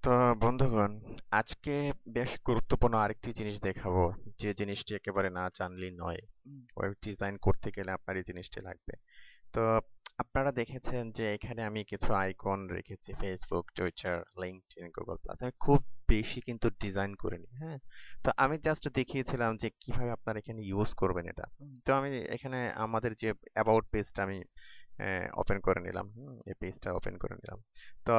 তো বন্ধুগণ, আজকে বেশ গুরুত্বপূর্ণ আরেকটি জিনিস দেখাবো, যে জিনিসটি একেবারে না জানলেই নয়। ওয়েব ডিজাইন করতে গেলে আপনার এই জিনিসটি লাগবে। তো আপনারা দেখেছেন যে এখানে আমি কিছু আইকন রেখেছি, Facebook, Twitter, LinkedIn, Google plus. আমি খুব বেশি কিন্তু ডিজাইন করিনি, হ্যাঁ। তো আমি জাস্ট দেখিয়েছিলাম যে কিভাবে আপনারা এখানে ইউজ করবেন এটা। তো আমি এখানে আমাদের যে অ্যাবাউট পেজটা আমি ওপেন করে নিলাম। এই পেজটা ওপেন করে নিলাম। তো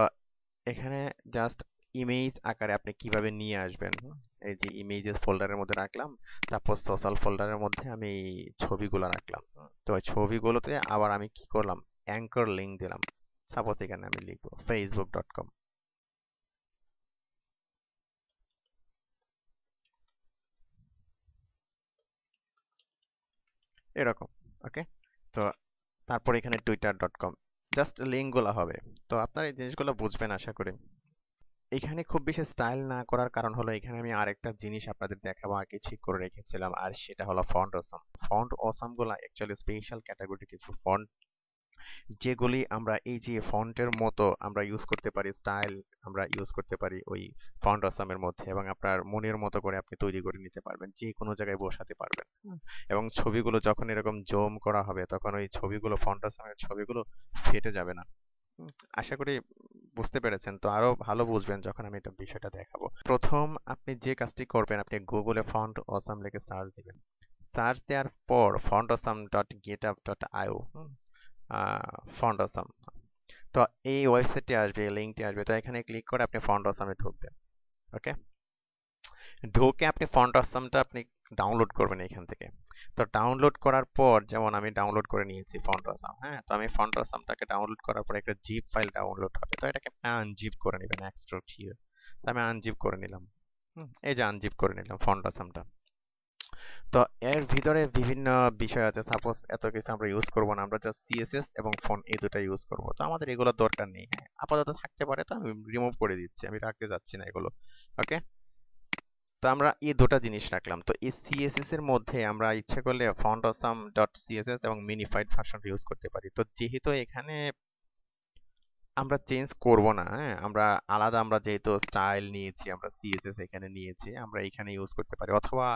এখানে জাস্ট ইমেজ আকারে আপনি কিভাবে নিয়ে আসবেন, এই যে ইমেজেস ফোল্ডারের মধ্যে রাখলাম। তারপর সোশ্যাল ফোল্ডারের মধ্যে আমি এই ছবিগুলো রাখলাম। তো ওই ছবিগুলোতে আবার আমি কি করলাম, অ্যাঙ্কর লিংক দিলাম। সাপোজ এখানে আমি লিখবো facebook.com, এরকম। ওকে। তো তারপর এখানে twitter.com, জাস্ট লিঙ্কগুলো হবে। তো আপনারা এই জিনিসগুলো বুঝবেন আশা করি। এখানে খুব বেশি স্টাইল না করার কারণ হলো, এখানে আমি আরেকটা জিনিস আপনাদের দেখাবো আগে ঠিক করে রেখেছিলাম, আর সেটা হলো ফন্ট অসাম। ফন্ট অসাম গুলা অ্যাকচুয়ালি স্পেশাল ক্যাটাগরি কিছু ফন্ট, যেগুলি আমরা এই যে ফন্টের মতো আমরা ইউজ করতে পারি, স্টাইল আমরা ইউজ করতে পারি ওই ফন্ট অসামের মধ্যে, এবং আপনার মনের মতো করে আপনি তৈরি করে নিতে পারবেন, যে কোনো জায়গায় বসাতে পারবেন। এবং ছবিগুলো যখন এরকম জুম করা হবে, তখন ওই ছবিগুলো, ফন্ট অসামের ছবিগুলো ফেটে যাবে না। হুম, আশা করি বুঝতে পেরেছেন। তো আরো ভালো বুঝবেন যখন আমি এটা বিষয়টা দেখাবো। প্রথম আপনি যে কাজটি করবেন, আপনি গুগলে ফন্ট অসাম লিখে সার্চ দিবেন। সার্চ দেওয়ার পর fontawesome.getup.io, ফন্ট অসাম, তো এই ওয়েবসাইটটি আসবে, লিঙ্কটি আসবে। তো এখানে ক্লিক করে আপনি ফন্ট অসামে ঢুকবেন। ওকে। ঢুকে আপনি ফন্ট অসামটা আপনি ডাউনলোড করবেন এখান থেকে। তো ডাউনলোড করার পর, যেমন আমি ডাউনলোড করে নিয়েছি ফন্ট অসাম, হ্যাঁ। তো আমি ফন্ট অসামটাকে ডাউনলোড করার পর একটা জিপ ফাইল ডাউনলোড হবে, তো এটাকে আপনি আনজিপ করে নেবেন, এক্সট্রোড হিয়ার। তো আমি আনজিপ করে নিলাম। এই যে আনজিপ করে নিলাম ফন্ট অসামটা। তো এর ভিতরে বিভিন্ন বিষয় আছে, সাপোজ এত কিছু আমরা ইউজ করব না, আমরা জাস্ট সিএসএস এবং ফন্ট এই দুটো ইউজ করব। তো আমাদের এগুলোর দরকার নেই, হ্যাঁ। আপাতত থাকতে পারে, তো আমি রিমুভ করে দিচ্ছি, আমি রাখতে যাচ্ছি না এগুলো। ওকে। তো আমরা এই দুটো জিনিস রাখলাম। তো এই সিএসএস এর মধ্যে আমরা ইচ্ছে করলে ফন্ট অসাম ডট সিএসএস এবং মিনিফাইড ভার্সন ইউজ করতে পারি। তো যেহেতু এখানে আমরা চেঞ্জ করব না, হ্যাঁ, আমরা আলাদা, আমরা যেহেতু স্টাইল নিয়েছি, আমরা সিএসএস এখানে নিয়েছি, আমরা এখানে ইউজ করতে পারি, অথবা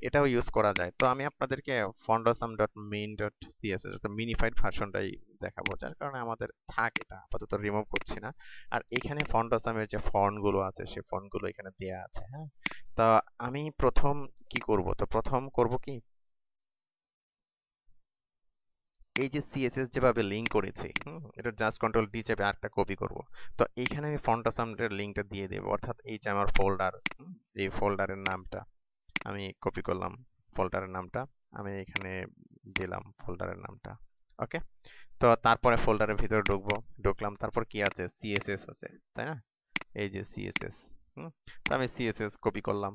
এটাও ইউজ করা যায়। তো আমি আপনাদেরকে fontawesome.min.css অর্থাৎ মিনিফাইড ভার্সনটাই দেখাবো, যার কারণে আমাদের থাক, এটা আপাতত রিমুভ করছি না। আর এখানে ফন্ট অসামের যে ফন্ট গুলো আছে, সেই ফন্ট গুলো এখানে দেয়া আছে, হ্যাঁ। তো আমি প্রথম কি করব, তো প্রথম করব কি, এই যে সিএসএস যেভাবে লিংক করেছি, এটা জাস্ট কন্ট্রোল ডি চেপে আরেকটা কপি করব। তো এইখানে আমি ফন্ট অসামের লিংকটা দিয়ে দেব, অর্থাৎ এই যে আমার ফোল্ডার, এই ফোল্ডারের নামটা আমি কপি করলাম, ফোল্ডারের নামটা আমি এখানে দিলাম, ফোল্ডারের নামটা। ওকে। তো তারপরে ফোল্ডারের ভিতরে ঢুকবো, ঢুকলাম, তারপর কি আছে, সিএসএস আছে, তাই না? এই যে সিএসএস, তো আমি সিএসএস কপি করলাম।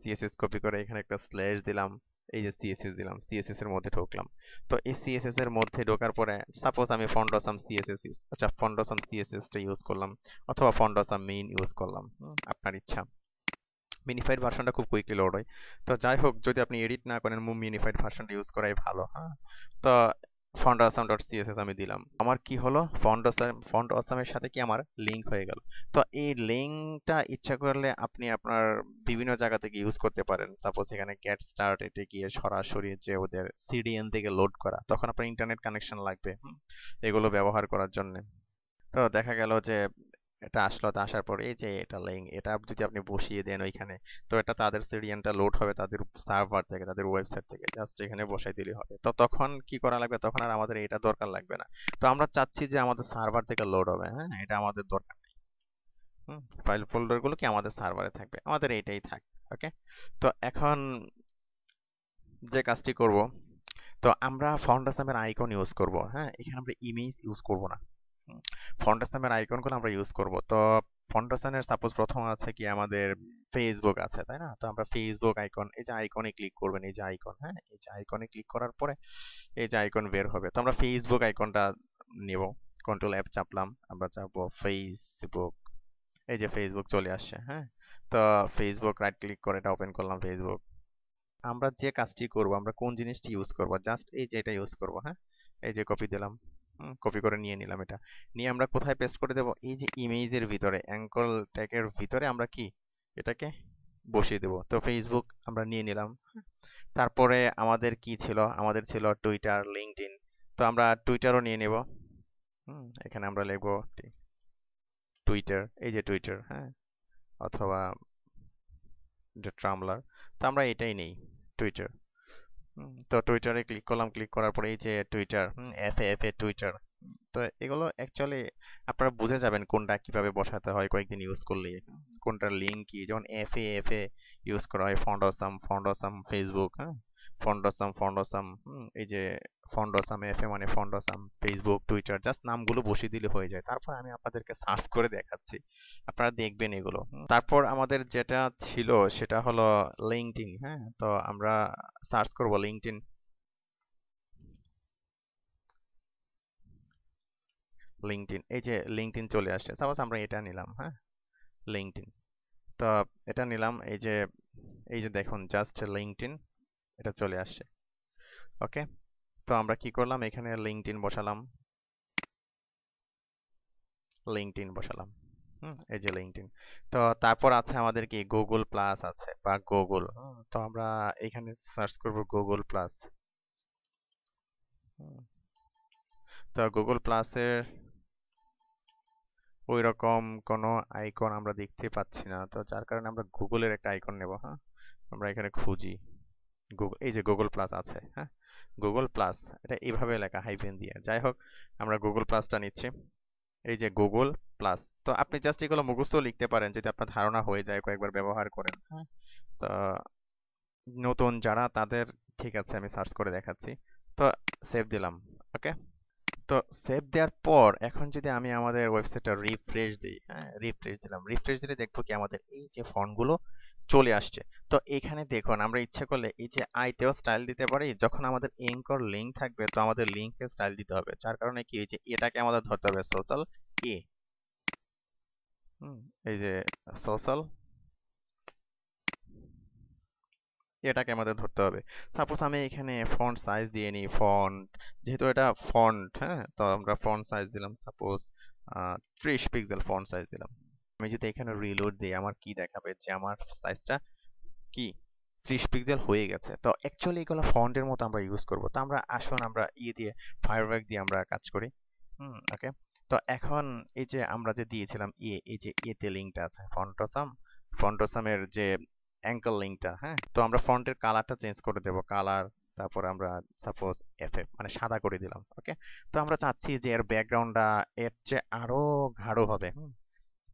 সিএসএস কপি করে এখানে একটা স্ল্যাশ দিলাম, এই যে সিএসএস দিলাম, সিএসএস এর মধ্যে ঢুকলাম। তো এই সিএসএস এর মধ্যে ঢোকার পরে সাপোজ আমি ফন্ডসম সিএসএস আচ্ছা ফন্ডসম সিএসএস টা ইউজ করলাম, অথবা ফন্ডসম মেইন ইউজ করলাম, আপনার ইচ্ছা। মিনিফাইড ভার্সনটা খুব কুইকলি লোড হয়। তো যাই হোক, যদি আপনি এডিট না করেন, মিনিফাইড ভার্সনটা ইউজ করাই ভালো, হ্যাঁ। তো ফন্ট আসাম ডট সিএসএস আমি দিলাম, আমার কি হলো, ফন্ট আসামের সাথে কি আমার লিংক হয়ে গেল। তো এই লিংকটা ইচ্ছা করলে আপনি আপনার বিভিন্ন জায়গা থেকে ইউজ করতে পারেন। সাপোজ এখানে গেট স্টার্ট, এতে গিয়ে সরাসরি যে ওদের সিডিএন থেকে লোড করা, তখন আপনার ইন্টারনেট কানেকশন লাগবে, এগুলো ব্যবহার করার জন্য। তো দেখা গেল যে এটা আসলো, তো আসার পর এই যে এটা লিঙ্ক, এটা যদি আপনি বসিয়ে দেন ওইখানে, তো এটা তাদের সিডিএনটা লোড হবে তাদের সার্ভার থেকে, তাদের ওয়েবসাইট থেকে, জাস্ট এখানে বসাই দিলেই হবে। তো তখন কি করা লাগবে, তখন আর আমাদের এটা দরকার লাগবে না। তো আমরা চাচ্ছি যে আমাদের সার্ভার থেকে লোড হবে, হ্যাঁ, এটা আমাদের দরকার নেই। ফাইল ফোল্ডার গুলো কি আমাদের সার্ভারে থাকবে, আমাদের এইটাই থাক। ওকে। তো এখন যে কাজটি করব, তো আমরা ফাউন্ডাসামের আইকন ইউজ করব, হ্যাঁ। এখানে আমরা ইমেজ ইউজ করব না। ফন্টাসামের আইকনগুলো আমরা ইউজ করব। তো ফন্টাসানের সাপোজ প্রথম আছে কি আমাদের ফেসবুক আছে, তাই না? তো আমরা ফেসবুক আইকন, এই যে আইকনে ক্লিক করবেন, এই যে আইকন, হ্যাঁ, এই যে আইকনে ক্লিক করার পরে এই যে আইকন বের হবে, তো আমরা ফেসবুক আইকনটা নিব। কন্ট্রোল এফ চাপলাম, আমরা চাপবো ফেসবুক, এই যে ফেসবুক চলে আসছে, হ্যাঁ। তো ফেসবুক রাইট ক্লিক করে এটা ওপেন করলাম, ফেসবুক। আমরা যে কাজটি করব, আমরা কোন জিনিসটি ইউজ করব, জাস্ট এই যে এটা ইউজ করব, হ্যাঁ। এই যে কপি দিলাম, কপি করে নিয়ে নিলাম। এটা নিয়ে আমরা কোথায় পেস্ট করে দেব? এই যে ইমেজের ভিতরে অ্যাঙ্কর ট্যাগের ভিতরে আমরা কি এটাকে বসিয়ে দেব। তো ফেসবুক আমরা নিয়ে নিলাম। তারপরে আমাদের কি ছিল? আমাদের ছিল টুইটার, লিঙ্কডইন। তো আমরা টুইটারও নিয়ে নেব। এখানে আমরা লিখবো টুইটার, এই যে টুইটার, হ্যাঁ, অথবা ট্রামলার। তো আমরা এটাই নেই, টুইটার। তো টুইটারে ক্লিক করলাম, ক্লিক করার পরে এই যে টুইটার, এফ এ টুইটার। তো এগুলো অ্যাকচুয়ালি আপনারা বুঝে যাবেন কোনটা কিভাবে বসাতে হয় কয়েকদিন ইউজ করলে। কোনটার লিঙ্ক কি, যেমন এফ এ ইউজ করা হয় ফন্ডসাম ফেসবুক, হ্যাঁ, ফন্ডসাম এই যে ফন্ডসাম এফ এ মানে ফন্ডসাম ফেসবুক টুইটার, জাস্ট নামগুলো বসিয়ে দিলে হয়ে যায়। তারপর আমি আপনাদেরকে সার্চ করে দেখাচ্ছি, আপনারা দেখবেন এগুলো। তারপর আমাদের যেটা ছিল সেটা হলো লিঙ্কডইন। হ্যাঁ, তো আমরা সার্চ করব লিঙ্কডইন। এই যে লিঙ্কডইন চলে আসছে। সাপোজ আমরা এটা নিলাম, হ্যাঁ, লিঙ্কডইন। তো এটা নিলাম, এই যে দেখুন জাস্ট লিঙ্কডইন এটা চলে আসছে। ওকে, তো আমরা কি করলাম, এখানে লিঙ্কডইন বসালাম। এই যে লিঙ্কডইন। তো তারপর আছে আমাদের কি গুগল প্লাস আছে বা গুগল। তো আমরা এখানে সার্চ করব গুগল প্লাস। তো গুগল প্লাসের ওই রকম কোনো আইকন আমরা দেখতে পাচ্ছি না, তো যার কারণে আমরা গুগলের একটা আইকন নেব। হ্যাঁ, আমরা এখানে খুঁজি গুগল, এই যে গুগল প্লাস আছে। হ্যাঁ, গুগল প্লাস এটা এইভাবে লেখা হাইফেন দিয়ে। যাই হোক, আমরা গুগল প্লাসটা নিচ্ছি। এই যে গুগল প্লাস। তো আপনি জাস্ট এগুলো মুখস্থ লিখতে পারেন যদি আপনার ধারণা হয়ে যায়, কয়েকবার ব্যবহার করেন। হ্যাঁ, তো নতুন যারা তাদের, ঠিক আছে আমি সার্চ করে দেখাচ্ছি। তো সেভ দিলাম। ওকে, তো সেভ দেওয়ার পর এখন যদি আমি আমাদের ওয়েবসাইটটা রিফ্রেশ দিই, হ্যাঁ, রিফ্রেশ দিলে দেখবো কি আমাদের এই যে ফন্টগুলো চলে আসছে। তো এখানে দেখুন আমরা ইচ্ছে করলে এই যে আইতেও স্টাইল দিতে পারি। যখন আমাদের এঙ্কর লিঙ্ক থাকবে তো আমাদের লিঙ্কে স্টাইল দিতে হবে, যার কারণে কি এই যে এটাকে আমাদের ধরতে হবে সোশ্যাল এ। এই যে সোশ্যাল এটাকে আমাদের ধরতে হবে। সাপোজ আমি এখানে ফন্ট সাইজ দিয়ে নিই, যেহেতু এটা ফন্ট, হ্যাঁ, তো আমরা ফন্ট সাইজ দিলাম সাপোজ 30 পিক্সেল ফন্ট সাইজ দিলাম। আমি যদি এখানে রিলোড দিই আমার কি দেখাবে, যে আমার সাইজটা কি 30 পিক্সেল হয়ে গেছে। তো অ্যাকচুয়ালি এগুলো ফন্টের মতো আমরা ইউজ করব। তো আমরা আসুন আমরা দিয়ে ফায়ারওয়ার্ক দিয়ে আমরা কাজ করি। ওকে, তো এখন এই যে আমরা যে দিয়েছিলাম এই যে এতে লিঙ্কটা আছে ফন্টোসামের যে অ্যাঙ্কল লিঙ্কটা। হ্যাঁ, তো আমরা ফন্টের কালারটা চেঞ্জ করে দেব, কালার। তারপর আমরা সাপোজ এফএফ মানে সাদা করে দিলাম। ওকে, তো আমরা চাচ্ছি যে এর ব্যাকগ্রাউন্ডটা এর চেয়ে আরো গাঢ় হবে।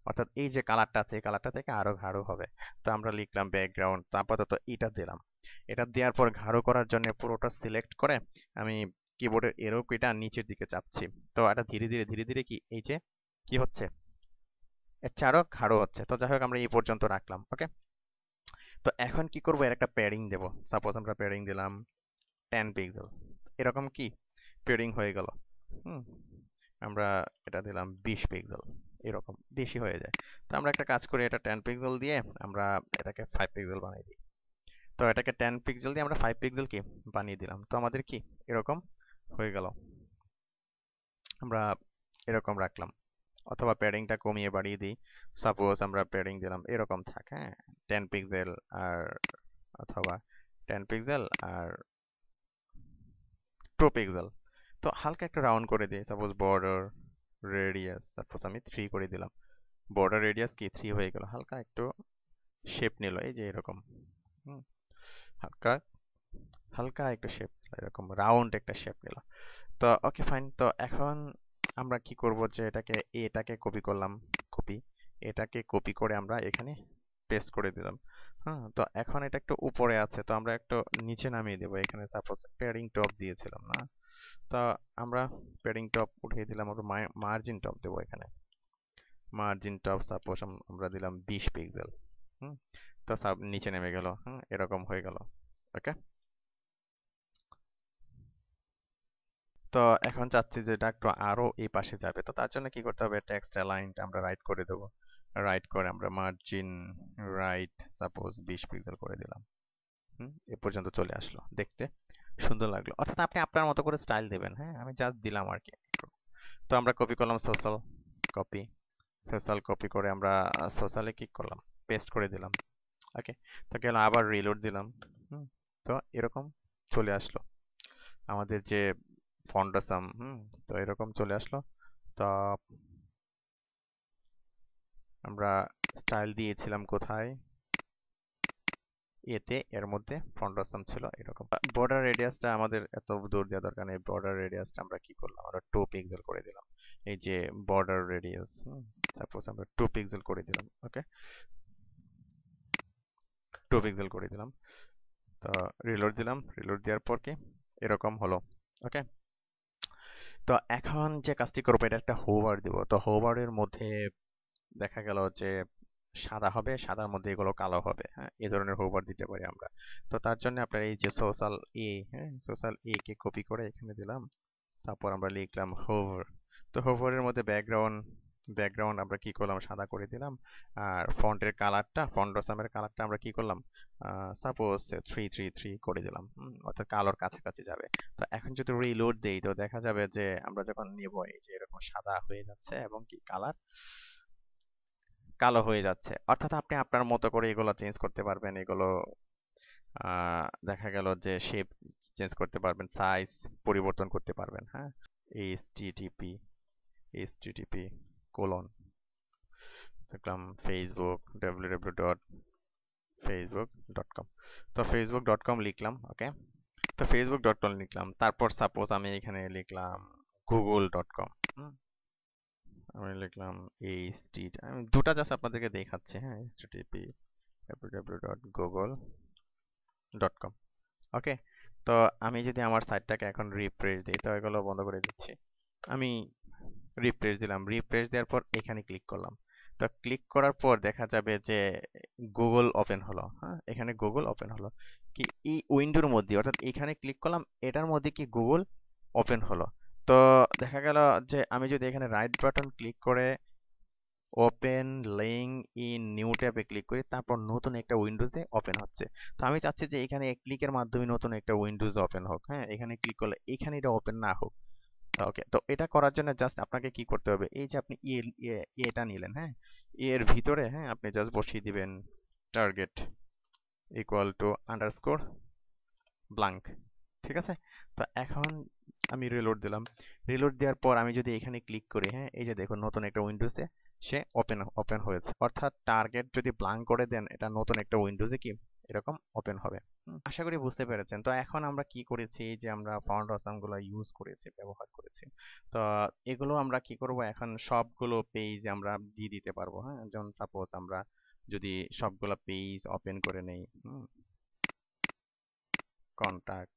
অর্থাৎ এই যে কালারটা আছে এই কালারটা থেকে আরো গাঢ় হবে। তো আমরা লিখলাম ব্যাকগ্রাউন্ড, আপাতত এটা দিলাম। এটা দেওয়ার পর গাঢ় করার জন্য পুরোটা সিলেক্ট করে আমি কিবোর্ডের এরো কিটা নিচের দিকে চাপছি। তো এটা ধীরে ধীরে কি এই যে কি হচ্ছে, এর চেয়ে আরো গাঢ় হচ্ছে। তো যাই হোক আমরা এই পর্যন্ত রাখলাম। ওকে, তো এখন কি করবো, এর একটা প্যাডিং দেব। সাপোজ আমরা প্যাডিং দিলাম 10 পিক্সেল। এরকম কি প্যাডিং হয়ে গেল। হুম, আমরা এটা দিলাম 20 পিক্সেল। এরকম বেশি হয়ে যায়। তো আমরা একটা কাজ করি, এটা 10 পিক্সেল দিয়ে আমরা এটাকে 5 পিক্সেল বানিয়ে দিই। তো এটাকে 10 পিক্সেল দিয়ে আমরা 5 পিক্সেল কি বানিয়ে দিলাম। তো আমাদের কি এরকম হয়ে গেল। আমরা এরকম রাখলাম, অথবা প্যাডিংটা কমিয়ে বাড়িয়ে দিই। সাপোজ আমরা প্যাডিং দিলাম এরকম থাক, হ্যাঁ, 10 পিক্সেল আর অথবা 10 পিক্সেল আর 2 পিক্সেল। তো হালকা একটা রাউন্ড করে দিই। সাপোজ বর্ডার রেডিয়াস সাপোজ আমি 3 করে দিলাম। বর্ডার রেডিয়াস কি 3 হয়ে গেল। হালকা একটু শেপ নিল, এই যে এরকম। হুম, হালকা হালকা একটা শেপ, এরকম রাউন্ড একটা শেপ নিল। তো ওকে ফাইন। তো এখন আমরা কি করব, যে এটাকে কপি করলাম, কপি, এটাকে কপি করে আমরা এখানে পেস্ট করে দিলাম। হ্যাঁ, তো এখন এটা একটু উপরে আছে, তো আমরা একটু নিচে নামিয়ে দেবো। এখানে সাপোজ প্যাডিং টপ দিয়েছিলাম না, তো আমরা প্যাডিং টপ উঠিয়ে দিলাম। আমরা মার্জিন টপ দেবো এখানে। মার্জিন টপ সাপোজ আমরা দিলাম 20 পিক্সেল। হুম, তো সব নিচে নেমে গেল। এরকম হয়ে গেল। ওকে, তো এখন চাচ্ছি যে এটা একটু আরো এই পাশে যাবে। তো তার জন্য কি করতে হবে, টেক্সট অ্যালাইনড আমরা রাইট করে দেব। রাইট করে আমরা মার্জিন রাইট সাপোজ 20 পিক্সেল করে দিলাম। এ পর্যন্ত চলে আসলো, দেখতে সুন্দর লাগলো। অর্থাৎ আপনি আপনার মতো করে স্টাইল দেবেন। হ্যাঁ, আমি জাস্ট দিলাম আর কি। তো আমরা কপি করলাম সোশ্যাল কপি করে আমরা সোশ্যালে ক্লিক করলাম, পেস্ট করে দিলাম। ওকে, তো গেলাম আবার রিলোড দিলাম। তো এরকম চলে আসলো আমাদের যে ফন্ডাসাম। তো এরকম চলে আসলো। তো আমরা স্টাইল দিয়েছিলাম কোথায়, এতে এর মধ্যে ফন্ডাসাম ছিল এরকম। বর্ডার রেডিয়াসটা আমাদের এত দূর দেওয়া দরকার নেই। বর্ডার রেডিয়াসটা আমরা কি করলাম, আমরা 2 পিক্সেল করে দিলাম। এই যে বর্ডার রেডিয়াস, সাপোজ আমরা 2 পিক্সেল করে দিলাম। ওকে, 2 পিক্সেল করে দিলাম। তো রিলোড দিলাম, রিলোড দেওয়ার পর কি এরকম হলো। ওকে, তো এখন যে কাজটি করবো, এটা একটা হোভার দিব। তো হোভারের মধ্যে দেখা গেল যে সাদা হবে, সাদার মধ্যে এগুলো কালো হবে। হ্যাঁ, এই ধরনের হোভার দিতে পারি আমরা। তো তার জন্য আপনার এই যে সোশ্যাল এ, হ্যাঁ, সোশ্যাল এ কে কপি করে এখানে দিলাম। তারপর আমরা লিখলাম হোভার। তো হোভারের মধ্যে ব্যাকগ্রাউন্ড আমরা কি করলাম, সাদা করে দিলাম। আর ফন্টের কালারটা, ফন্ডসামের কালারটা আমরা কি করলাম, সাপোজ 333 করে দিলাম। অর্থাৎ কালোর কাছাকাছি যাবে। তো এখন যদি রিলোড দেই, তো দেখা যাবে যে আমরা যখন নেব, এই যে এরকম সাদা হয়ে যাচ্ছে এবং কি কালার কালো হয়ে যাচ্ছে। অর্থাৎ আপনি আপনার মতো করে এগুলো চেঞ্জ করতে পারবেন। এগুলো দেখা গেল যে শেপ চেঞ্জ করতে পারবেন, সাইজ পরিবর্তন করতে পারবেন। হ্যাঁ, http কোলন দেখলাম ফেসবুক www.facebook.com। তো facebook.com লিখলাম। ওকে, তো facebook.com লিখলাম। তারপর সাপোজ আমি এখানে লিখলাম google.com। আমি লিখলাম আমি দুটা জাস্ট আপনাদেরকে দেখাচ্ছি। হ্যাঁ, http www.google.com। ওকে, তো আমি যদি আমার সাইটটাকে এখন রিফ্রেশ দিই, তো এগুলো বন্ধ করে দিচ্ছি। আমি রিফ্রেশ দিলাম, রিফ্রেশ দেওয়ার পর এখানে ক্লিক করলাম। তো ক্লিক করার পর দেখা যাবে যে গুগল ওপেন হলো। হ্যাঁ, এখানে গুগল ওপেন হলো। কি এই উইন্ডোর মধ্যে, অর্থাৎ এখানে ক্লিক করলাম, এটার মধ্যে কি গুগল ওপেন হলো। তো দেখা গেল যে আমি যদি এখানে রাইট বাটন ক্লিক করে ওপেন লিঙ্ক ইন নিউ ট্যাবে ক্লিক করি, তারপর নতুন একটা উইন্ডোজে ওপেন হচ্ছে। তো আমি চাচ্ছি যে এখানে এক ক্লিকের মাধ্যমে নতুন একটা উইন্ডোজ ওপেন হোক। হ্যাঁ, এখানে ক্লিক করলে এখানে এটা ওপেন না হোক। ওকে, তো এটা করার জন্য জাস্ট আপনাকে কি করতে হবে, এই যে আপনি এটা নিলেন, হ্যাঁ, এর ভিতরে, হ্যাঁ, আপনি জাস্ট বসিয়ে দিবেন target equal to underscore blank. ঠিক আছে, তো এখন আমি রিলোড দিলাম। রিলোড দেওয়ার পর আমি যদি এখানে ক্লিক করি, হ্যাঁ, এই যে দেখুন নতুন একটা উইন্ডোজে সে ওপেন হয়েছে। অর্থাৎ টার্গেট যদি ব্ল্যাঙ্ক করে দেন, এটা নতুন একটা উইন্ডোজে কি এরকম ওপেন হবে। আশা করি বুঝতে পেরেছেন। তো এখন আমরা কি করেছি, এই যে আমরা ফাউন্ড অসাম গুলো ইউজ করেছি, ব্যবহার করেছি। তো এগুলো আমরা কি করব, এখন সবগুলো পেজ আমরা দিয়ে দিতে পারবো। হ্যাঁ, যেমন সাপোজ আমরা যদি সবগুলো পেজ ওপেন করে নেই, কন্টাক্ট।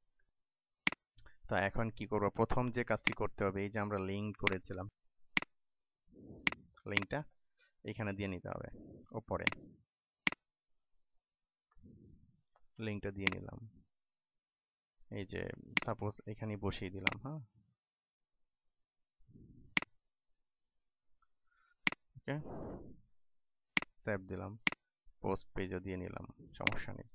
তো এখন কি করব, প্রথম যে কাজটি করতে হবে, এই যে আমরা লিংক করেছিলাম, লিংকটা এখানে দিয়ে নিতে হবে। উপরে লিংকটা দিয়ে নিলাম, এই যে সাপোজ এখানে বসিয়ে দিলাম। হ্যাঁ, ওকে, সেভ দিলাম, পোস্ট পেজও দিয়ে নিলাম, সমস্যা নেই।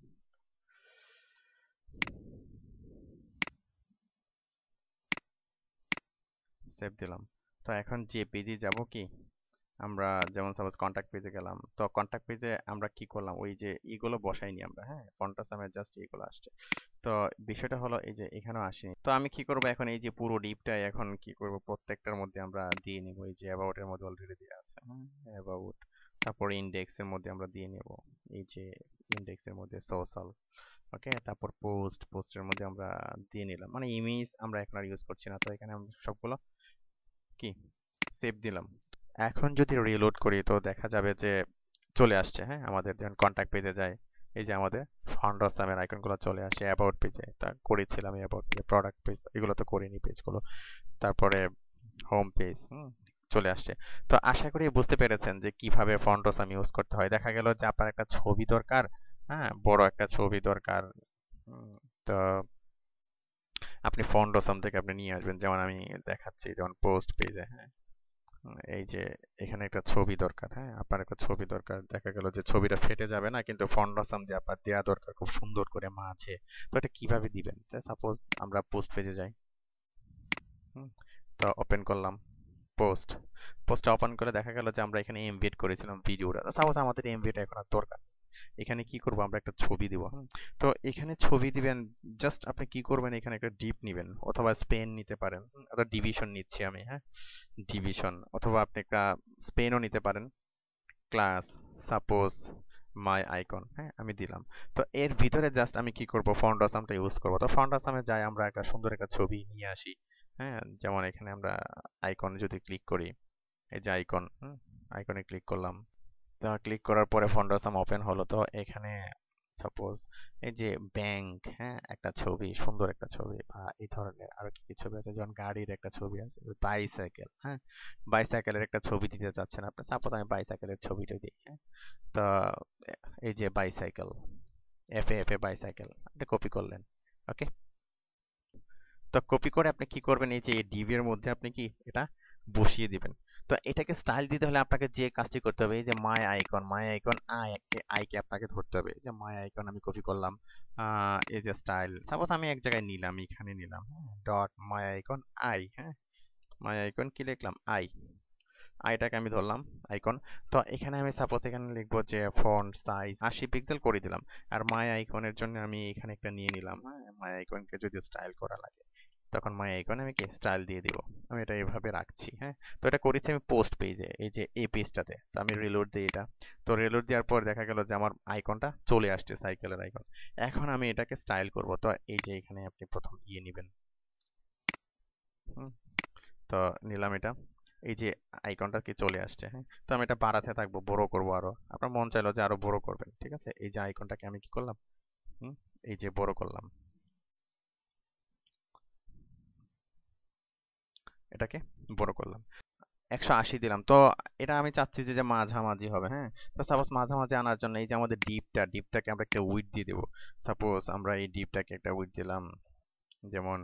সেভ দিলাম। তো এখন যে পেজে যাব, কি আমরা যেমন সাপোজ কন্টাক্ট পেজে গেলাম। তো কন্টাক্ট পেজে আমরা কি করলাম, ওই যে এগুলো বসাইনি আমরা। হ্যাঁ, ফন্টাসামের জাস্ট এগুলো আসছে। তো বিষয়টা হলো এই যে এখানেও আসেনি। তো আমি কি করব, এখন এই যে পুরো ডিপটাই এখন কি করব, প্রত্যেকটার মধ্যে আমরা দিয়ে নিব। এই যে অ্যাবাউট এর মধ্যে অলরেডি দেওয়া আছে। অ্যাবাউট, তারপরে ইন্ডেক্স এর মধ্যে আমরা দিয়ে নেব, এই যে ইন্ডেক্স এর মধ্যে সোশ্যাল। ওকে, তারপর পোস্টের মধ্যে আমরা দিয়ে নিলাম। মানে ইমেজ আমরা এখন আর ইউজ করছি না। তো এখানে আমরা সবগুলো কি সেভ দিলাম। এখন যদি রিলোড করি, তো দেখা যাবে যে চলে আসছে। হ্যাঁ, আমাদের যখন কন্টাক্ট পেজে যায়, এই যে আমাদের ফাউন্ড অসামের আইকনগুলো চলে আসে। অ্যাবাউট পেজে তা করেছিলাম, অ্যাবাউট পেজে, প্রোডাক্ট পেজ এগুলো তো করিনি পেজগুলো। তারপরে হোম পেজ চলে আসছে। তো আশা করি বুঝতে পেরেছেন যে কিভাবে ফন্ট অসাম ইউজ করতে হয়। দেখা গেল যে আপনার একটা ছবি দরকার, হ্যাঁ, বড় একটা ছবি দরকার। তো আপনি ফন্ট অসাম থেকে আপনি নিয়ে আসবেন। যেমন আমি দেখাচ্ছি, যেমন পোস্ট পেজে, হ্যাঁ, এই যে এখানে একটা ছবি দরকার। হ্যাঁ, আপনার একটা ছবি দরকার। দেখা গেল যে ছবিটা ফেটে যাবে না, কিন্তু ফন্ট অসাম দিয়ে আপনার দেয়া দরকার খুব সুন্দর করে মাঝে। তো এটা কিভাবে দিবেন, সাপোজ আমরা পোস্ট পেজে যাই। তো ওপেন করলাম, পোস্ট পোস্টটা ওপেন করে দেখা গেল যে আমরা এখানে এমবেড করেছিলাম ভিডিওটা। সাপোজ আমাদের এমবেড এখন আর দরকার নেই। এখানে কি করব, আমরা একটা ছবি দিব। তো এখানে ছবি দিবেন। জাস্ট আপনি কি করবেন, এখানে একটা ডিপ নিবেন অথবা স্পেন নিতে পারেন, অথবা ডিভিশন নিচ্ছি আমি, হ্যাঁ, ডিভিশন, অথবা আপনি একটা স্পেনও নিতে পারেন। ক্লাস সাপোজ মাই আইকন, হ্যাঁ, আমি দিলাম। তো এর ভিতরে জাস্ট আমি কি করব, ফন্ট আসামটা ইউজ করব। তো ফন্ট আসামে যাই, আমরা একটা সুন্দর একটা ছবি নিয়ে আসি। হ্যাঁ, যেমন এখানে আমরা আইকন যদি ক্লিক করি, এই যে আইকন, আইকনে ক্লিক করলাম। তো ক্লিক করার পরে ফন্ডাসাম ওপেন হলো। তো এখানে সাপোজ এই যে ব্যাংক, হ্যাঁ, একটা ছবি, সুন্দর একটা ছবি, বা এই ধরনের আরো কি কি ছবি আছে, যেমন গাড়ির একটা ছবি আছে, বাইসাইকেল, হ্যাঁ, বাইসাইকেলের একটা ছবি দিতে চাচ্ছেন আপনি, সাপোজ আমি বাইসাইকেলের ছবিটা দিই, হ্যাঁ। তো এই যে বাইসাইকেল, এফ এ বাইসাইকেল আপনি কপি করলেন। ওকে, তো কপি করে আপনি কি করবেন, এই যে ডিভ এর মধ্যে আপনি কি এটা বসিয়ে দিবেন। তো এটাকে স্টাইল দিতে হলে আপনাকে যে কাজটি করতে হবে, এই যে মাই আইকন আইকে আপনাকে ধরতে হবে। এই যে মাই আইকন আমি কপি করলাম, এই যে স্টাইল সাপোজ আমি এক জায়গায় নিলাম, এখানে নিলাম, ডট মাই আইকন আই, হ্যাঁ, মাই আইকন কি লিখলাম, আইটাকে আমি ধরলাম আইকন। তো এখানে আমি সাপোজ এখানে লিখবো যে ফন্ট সাইজ 80 পিক্সেল করে দিলাম। আর মাই আইকনের জন্য আমি এখানে একটা নিয়ে নিলাম, হ্যাঁ, মাই আইকনকে যদি স্টাইল করা লাগে তখন মাই আইকনে আমি কি স্টাইল দিয়ে দিব। আমি এটা এভাবে রাখছি, হ্যাঁ। তো এটা করেছি আমি পোস্ট পেজে, এই যে এই পেজটাতে। তো আমি রিলোড দিই এটা। তো রিলোড দেওয়ার পর দেখা গেল যে আমার আইকনটা চলে আসছে, সাইকেলের আইকন। এখন আমি এটাকে স্টাইল করব। তো এই যে এখানে আপনি প্রথম নেবেন, হুম, তো নিলাম এটা। এই যে আইকনটা কি চলে আসছে, হ্যাঁ। তো আমি এটা বাড়াতে থাকবো, বড় করব আরো। আপনার মন চাইলো যে আরো বড় করবেন, ঠিক আছে। এই যে আইকনটাকে আমি কি করলাম, হুম, এই যে বড় করলাম, এটাকে বড় করলাম, 180 দিলাম। তো এটা আমি চাচ্ছি যে যে মাঝামাঝি হবে, হ্যাঁ। তো সাপোজ মাঝামাঝি আনার জন্য এই যে আমাদের ডিপটাকে আমরা একটা উইডথ দিয়ে দেবো। সাপোজ আমরা এই ডিপটাকে একটা উইডথ দিলাম, যেমন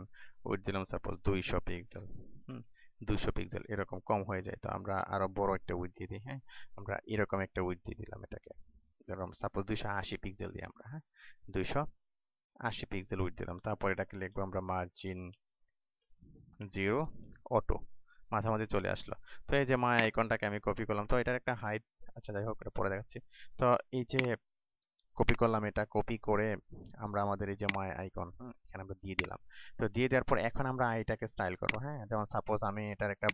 উইডথ দিলাম সাপোজ 200 পিক্সেল, হুম, 200 পিক্সেল। এরকম কম হয়ে যায়, তো আমরা আরো বড় একটা উইডথ দিয়ে দিই, হ্যাঁ। আমরা এরকম একটা উইডথ দিয়ে দিলাম এটাকে, যেরকম সাপোজ 280 পিক্সেল দিই আমরা, হ্যাঁ, 280 পিক্সেল উইডথ দিলাম। তারপর এটাকে লিখবো আমরা মার্জিন 0 অটো, মাঝামাঝি চলে আসলো। তো এই যে মাই আইকনটাকে আমি কপি করলাম। তো এটার একটা হাইট, আচ্ছা যাই হোক, এটা পরে দেখাচ্ছি। তো এই যে কপি করলাম, এটা কপি করে আমরা আমাদের এই যে মাই আইকন, এখানে আমরা দিয়ে দিলাম। তো দিয়ে দেওয়ার পর এখন আমরা এটাকে স্টাইল করবো, হ্যাঁ। যেমন সাপোজ আমি এটার একটা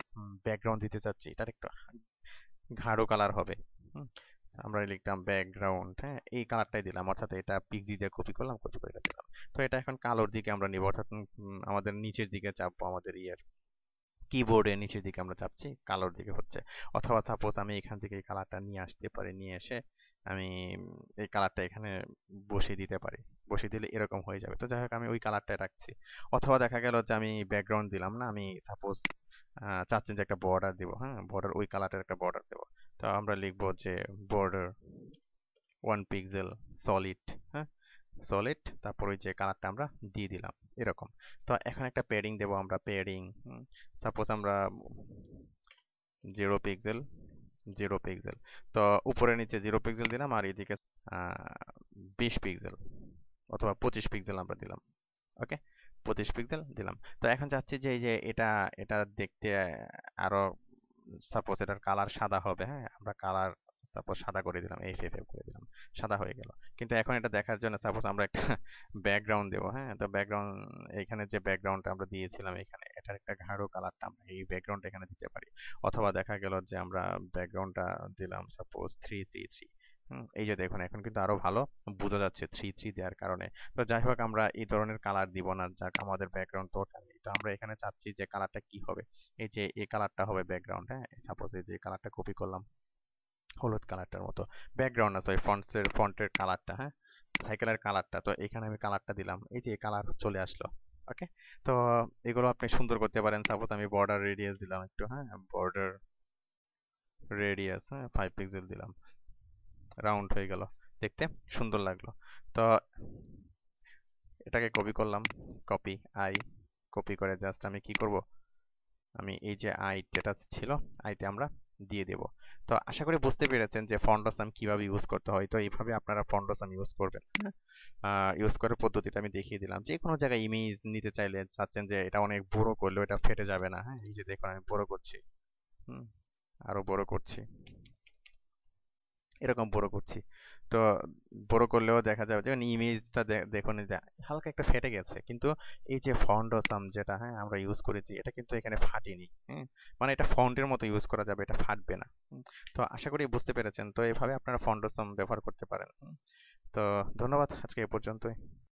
ব্যাকগ্রাউন্ড দিতে চাচ্ছি, এটার একটা গাঢ় কালার হবে, হুম। আমরা লিখলাম ব্যাকগ্রাউন্ড, হ্যাঁ, এই কালারটাই দিলাম, অর্থাৎ এটা পিক্সি দিয়ে কপি করলাম, কপি করে এটা দিলাম। তো এটা এখন কালোর দিকে আমরা নিব, অর্থাৎ আমাদের নিচের দিকে চাপবো, আমাদের ইয়ের কিবোর্ডের নিচের দিকে আমরা চাপছি, কালোর দিকে হচ্ছে। অথবা সাপোজ আমি এখান থেকে এই কালারটা নিয়ে আসতে পারি, নিয়ে এসে আমি এই কালারটা এখানে বসিয়ে দিতে পারি। বসিয়ে দিলে এরকম হয়ে যাবে। তো যাই হোক, আমি ওই কালারটাই রাখছি। অথবা দেখা গেল যে আমি ব্যাকগ্রাউন্ড দিলাম না, আমি সাপোজ চাচ্ছেন যে একটা বর্ডার দিব, হ্যাঁ, বর্ডার, ওই কালারটার একটা বর্ডার দেবো। তো আমরা লিখবো যে বর্ডার 1 পিক্সেল সলিড, হ্যাঁ, সলিড। তারপর ওই যে কালারটা আমরা দিয়ে দিলাম এরকম। তো এখন একটা প্যাডিং দেবো আমরা, প্যাডিং, সাপোজ আমরা 0 পিক্সেল, 0 পিক্সেল। তো উপরে নিচে 0 পিক্সেল দিলাম, আর এদিকে 20 পিক্সেল অথবা 25 পিক্সেল আমরা দিলাম। ওকে, 25 পিক্সেল দিলাম। তো এখন চাচ্ছি যে এই যে এটা এটা দেখতে আরো, সাপোজ এটার কালার সাদা হবে, হ্যাঁ, আমরা কালার সাপোজ সাদা করে দিলাম, এফ করে দিলাম, সাদা হয়ে গেল। কিন্তু এখন এটা দেখার জন্য সাপোজ আমরা একটা ব্যাকগ্রাউন্ড দেবো, হ্যাঁ। তো ব্যাকগ্রাউন্ড, এখানে যে ব্যাকগ্রাউন্ডটা আমরা দিয়েছিলাম, এখানে এটার একটা গাঢ় কালারটা আমরা এই ব্যাকগ্রাউন্ডটা এখানে দিতে পারি। অথবা দেখা গেল যে আমরা ব্যাকগ্রাউন্ডটা দিলাম সাপোজ 333, এই যে দেখুন এখন কিন্তু আরো ভালো বোঝা যাচ্ছে 3 দেওয়ার কারণে। তো যাই হোক, আমরা এই ধরনের কালার দিব না, যাক আমাদের ব্যাকগ্রাউন্ড দরকার নেই। তো আমরা এখানে চাচ্ছি যে কালারটা কি হবে, এই যে এই কালারটা হবে ব্যাকগ্রাউন্ড, হ্যাঁ। সাপোজ এই যে কালারটা কপি করলাম, হলুদ কালারটার মতো ব্যাকগ্রাউন্ড আছে, ওই ফন্টের কালারটা, হ্যাঁ, সাইকেলের কালারটা। তো এখানে আমি কালারটা দিলাম, এই যে এই কালার চলে আসলো। ওকে, তো এগুলো আপনি সুন্দর করতে পারেন। সাপোজ আমি বর্ডার রেডিয়াস দিলাম একটু, হ্যাঁ, বর্ডার রেডিয়াস, হ্যাঁ, 5 পিক্সেল দিলাম, রাউন্ড হয়ে গেল, দেখতে সুন্দর লাগলো। তো এটাকে কপি করলাম, কপি আই, কপি করে জাস্ট আমি কি করব, আমি এই যে আই যেটা ছিল, আইতে আমরা দিয়ে দেব। তো আশা করি বুঝতে পেরেছেন যে ফন্ডাসাম কিভাবে ইউজ করতে হয়। তো এইভাবে আপনারা ফন্ডাসাম ইউজ করবেন, হ্যাঁ। ইউজ করার পদ্ধতিটা আমি দেখিয়ে দিলাম। যে কোনো জায়গায় ইমেজ নিতে চাইলে চাচ্ছেন যে এটা অনেক বড় করলেও এটা ফেটে যাবে না, হ্যাঁ, এই যে দেখুন আমি বড় করছি, হুম, আরো বড় করছি, এরকম বড় করছি। তো বড় করলেও দেখা যাবে যে ইমেজটা দেখুন এই যে হালকা একটা ফেটে গেছে, কিন্তু এই যে ফন্ডসাম যেটা হ্যাঁ আমরা ইউজ করেছি এটা কিন্তু এখানে ফাটেনি। হ্যাঁ, মানে এটা ফন্টের মতো ইউজ করা যাবে, এটা ফাটবে না। তো আশা করি বুঝতে পেরেছেন। তো এভাবে আপনারা ফন্ডসাম ব্যবহার করতে পারেন। তো ধন্যবাদ, আজকে এ পর্যন্তই।